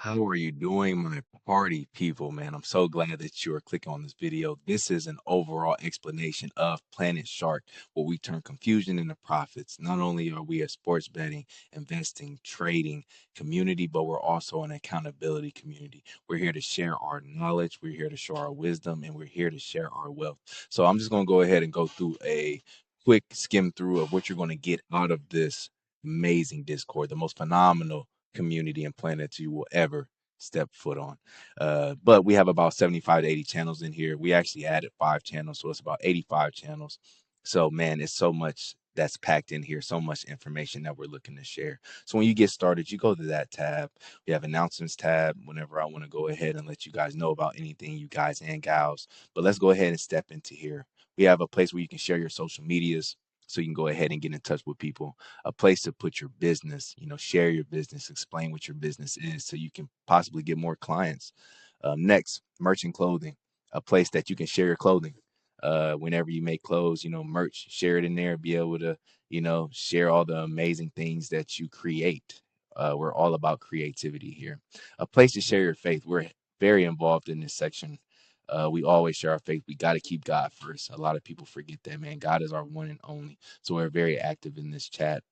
How are you doing, my party people, man? I'm so glad that you are clicking on this video. This is an overall explanation of Planet Shark, where we turn confusion into profits. Not only are we a sports betting, investing, trading community, but we're also an accountability community. We're here to share our knowledge, we're here to show our wisdom, and we're here to share our wealth. So I'm just going to go ahead and go through a quick skim through of what you're going to get out of this amazing Discord, the most phenomenal community and planet you will ever step foot on. But we have about 75 to 80 channels in here. We actually added 5 channels, so it's about 85 channels. So, man, it's so much that's packed in here, so much information that we're looking to share. So when you get started, you go to that tab. We have announcements tab whenever I want to go ahead and let you guys know about anything, you guys and gals. But let's go ahead and step into here. We have a place where you can share your social medias, so you can go ahead and get in touch with people, a place to put your business, share your business, explain what your business is so you can possibly get more clients. Next, merch and clothing, a place that you can share your clothing. Whenever you make clothes, merch, share it in there, be able to, share all the amazing things that you create. We're all about creativity here. A place to share your faith. We're very involved in this section. We always share our faith. We got to keep God first. A lot of people forget that, man. God is our one and only. So we're very active in this chat,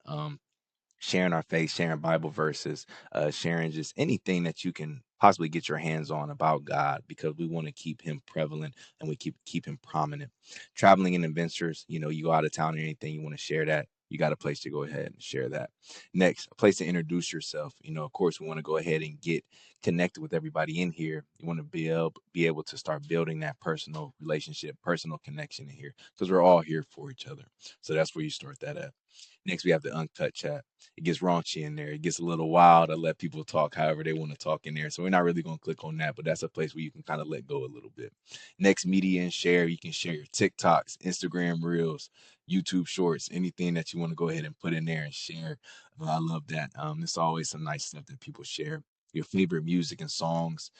sharing our faith, sharing Bible verses, sharing just anything that you can possibly get your hands on about God, because we want to keep him prevalent and we keep him prominent. Traveling and adventures, you go out of town or anything, you want to share that. You got a place to go ahead and share that. Next, a place to introduce yourself. Of course, we want to go ahead and get connected with everybody in here. You want to be able to start building that personal relationship, personal connection in here, because we're all here for each other. So that's where you start that at. Next, we have the uncut chat. It gets raunchy in there. It gets a little wild. I let people talk however they want to talk in there. So we're not really going to click on that, but that's a place where you can kind of let go a little bit. Next, media and share. You can share your TikToks, Instagram Reels, YouTube Shorts, anything that you want to go ahead and put in there and share. I love that. It's always some nice stuff that people share. Your favorite music and songs,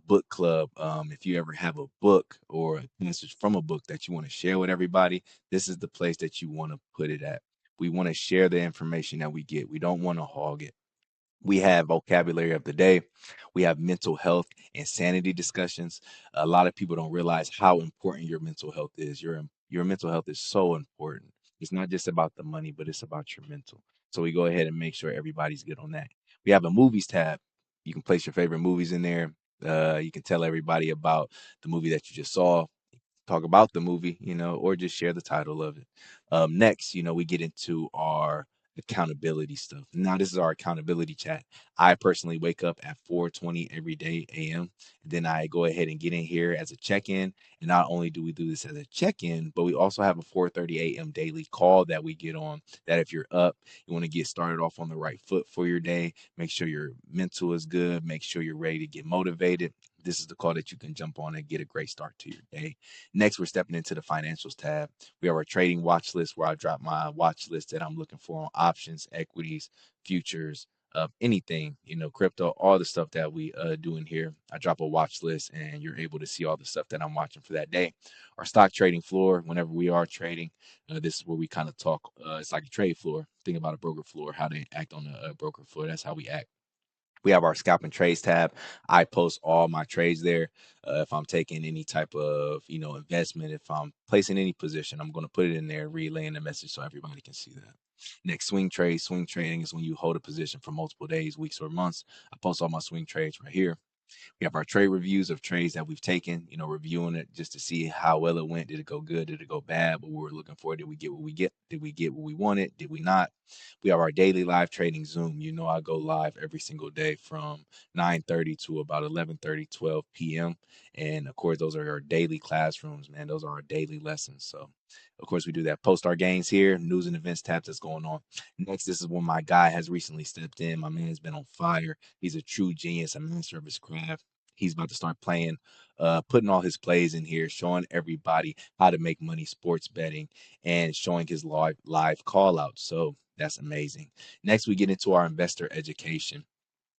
book club. If you ever have a book or a message from a book that you want to share with everybody, this is the place that you want to put it at. We want to share the information that we get. We don't want to hog it. We have vocabulary of the day. We have mental health and sanity discussions. A lot of people don't realize how important your mental health is. Your mental health is so important. It's not just about the money, but it's about your mental. So we go ahead and make sure everybody's good on that. We have a movies tab. You can place your favorite movies in there. You can tell everybody about the movie that you just saw, talk about the movie, or just share the title of it. Next, we get into our accountability stuff. Now, this is our accountability chat. I personally wake up at 4:20 every day a.m. And then I go ahead and get in here as a check-in. And not only do we do this as a check-in, but we also have a 4:30 a.m. daily call that we get on. That if you're up, you want to get started off on the right foot for your day. Make sure your mental is good. Make sure you're ready to get motivated. This is the call that you can jump on and get a great start to your day. Next, we're stepping into the financials tab. We have our trading watch list, where I drop my watch list that I'm looking for on options, equities, futures, anything, crypto, all the stuff that we do in here. I drop a watch list and you're able to see all the stuff that I'm watching for that day. Our stock trading floor, whenever we are trading, this is where we kind of talk. It's like a trade floor. Think about a broker floor, how they act on a broker floor. That's how we act. We have our scalp and trades tab. I post all my trades there. If I'm taking any type of, investment, if I'm placing any position, I'm going to put it in there, relaying the message so everybody can see that. Next, swing trade. Swing trading is when you hold a position for multiple days, weeks, or months. I post all my swing trades right here. We have our trade reviews of trades that we've taken, reviewing it just to see how well it went. Did it go good? Did it go bad? What we were looking for? Did we get what we get? Did we get what we wanted? Did we not? We have our daily live trading Zoom. I go live every single day from 9:30 to about 11:30, 12 p.m. And of course, those are our daily classrooms, man. Those are our daily lessons. So, of course, we do that. Post our gains here, news and events tabs that's going on. Next, this is when my guy has recently stepped in. My man has been on fire. He's a true genius, a master of his craft. He's about to start playing, putting all his plays in here, showing everybody how to make money sports betting and showing his live call out. So that's amazing. Next, we get into our investor education.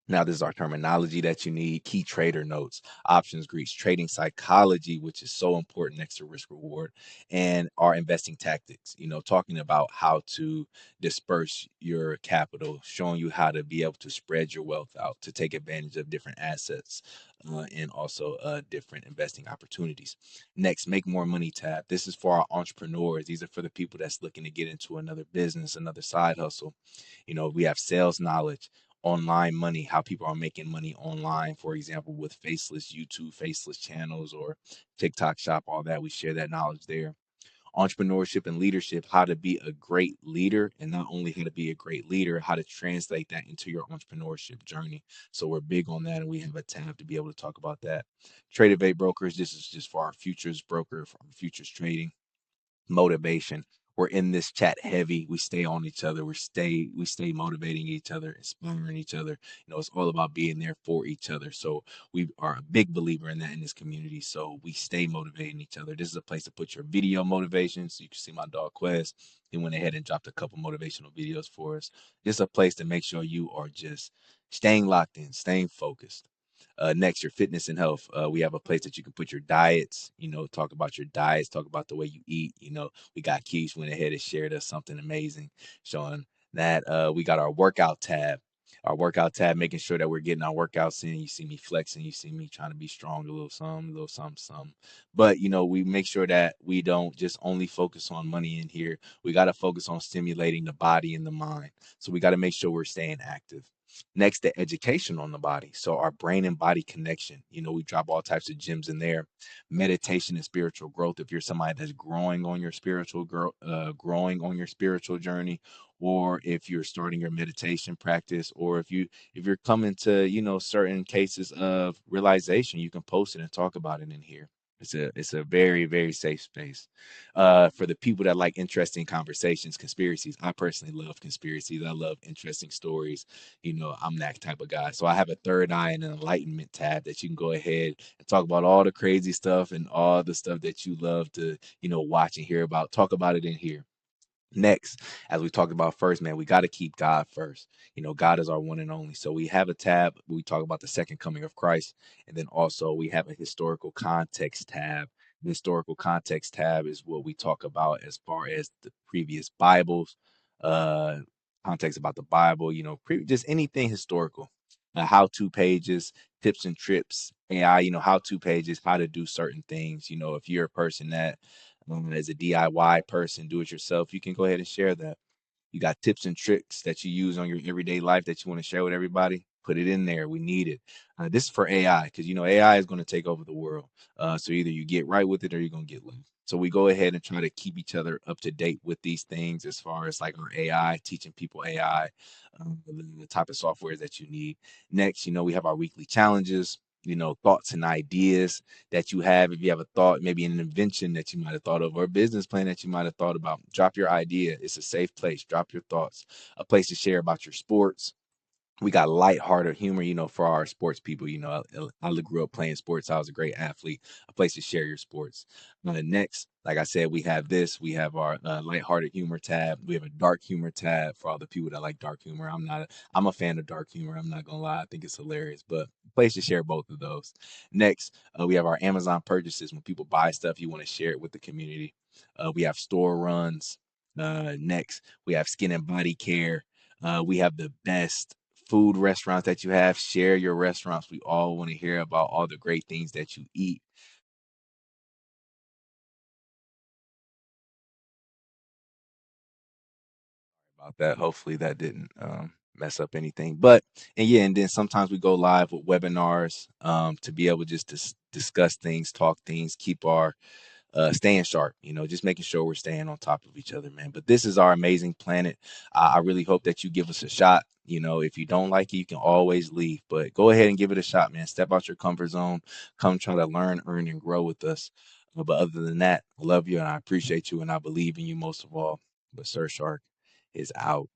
Now, this is our terminology that you need: key trader notes, options greets, trading psychology, which is so important next to risk reward, and our investing tactics. Talking about how to disperse your capital, showing you how to be able to spread your wealth out to take advantage of different assets. And also different investing opportunities. Next, make more money tab. This is for our entrepreneurs. These are for the people that's looking to get into another business, another side hustle. We have sales knowledge, online money, how people are making money online, for example, with faceless YouTube, faceless channels, or TikTok shop, all that. We share that knowledge there. Entrepreneurship and leadership, how to be a great leader, and not only how to be a great leader, how to translate that into your entrepreneurship journey. So we're big on that, and we have a tab to be able to talk about that. Tradeovate brokers, this is just for our futures broker, for our futures trading. Motivation, we're in this chat heavy. We stay on each other. We stay motivating each other, inspiring each other. It's all about being there for each other. So we are a big believer in that in this community. So we stay motivating each other. This is a place to put your video motivation. So you can see my dog Quest. He went ahead and dropped a couple motivational videos for us. Just a place to make sure you are just staying locked in, staying focused. Next, your fitness and health. We have a place that you can put your diets, talk about your diets, talk about the way you eat. We got Keith went ahead and shared us something amazing, showing that we got our workout tab. Our workout tab, making sure that we're getting our workouts in. You see me flexing, you see me trying to be strong, a little something, something. But we make sure that we don't just only focus on money in here. We got to focus on stimulating the body and the mind. So we got to make sure we're staying active. Next, the education on the body. So our brain and body connection. We drop all types of gems in there. Meditation and spiritual growth. If you're somebody that's growing on your spiritual journey, or if you're starting your meditation practice, or if you're coming to certain cases of realization, you can post it and talk about it in here. It's a very, very safe space for the people that like interesting conversations, conspiracies. I personally love conspiracies. I love interesting stories. I'm that type of guy. So I have a third eye and an enlightenment tab that you can go ahead and talk about all the crazy stuff and all the stuff that you love to, watch and hear about. Talk about it in here. Next, as we talked about first, man, we got to keep God first. God is our one and only. So we have a tab. We talk about the second coming of Christ. And then also we have a historical context tab. The historical context tab is what we talk about as far as the previous Bibles, uh, context about the Bible, just anything historical. How-to pages, tips and trips, AI, how-to pages, how to do certain things. If you're a person that as a DIY person, do it yourself, you can go ahead and share that. You got tips and tricks that you use on your everyday life that you want to share with everybody. Put it in there. We need it. This is for AI because AI is going to take over the world. So either you get right with it or you're going to get left. So we go ahead and try to keep each other up to date with these things as far as like our AI, teaching people AI, the type of software that you need. Next, we have our weekly challenges, thoughts and ideas that you have. If you have a thought, maybe an invention that you might have thought of, or a business plan that you might have thought about, drop your idea. It's a safe place. Drop your thoughts, a place to share about your sports. We got lighthearted humor, for our sports people. I grew up playing sports. I was a great athlete. A place to share your sports. Next, like I said, we have this. We have our lighthearted humor tab. We have a dark humor tab for all the people that like dark humor. I'm a fan of dark humor. I'm not gonna lie. I think it's hilarious, but a place to share both of those. Next, we have our Amazon purchases. When people buy stuff, you want to share it with the community. We have store runs. Next, we have skin and body care. We have the best food restaurants that you have. Share your restaurants. We all want to hear about all the great things that you eat about that. Hopefully that didn't mess up anything. But and yeah, and then sometimes we go live with webinars to be able just to discuss things, talk things, keep our staying sharp, just making sure we're staying on top of each other, man. But this is our amazing planet. I really hope that you give us a shot. If you don't like it, you can always leave, but go ahead and give it a shot, man. Step out your comfort zone. Come try to learn, earn, and grow with us. But other than that, I love you and I appreciate you and I believe in you most of all. But Sir Shark is out.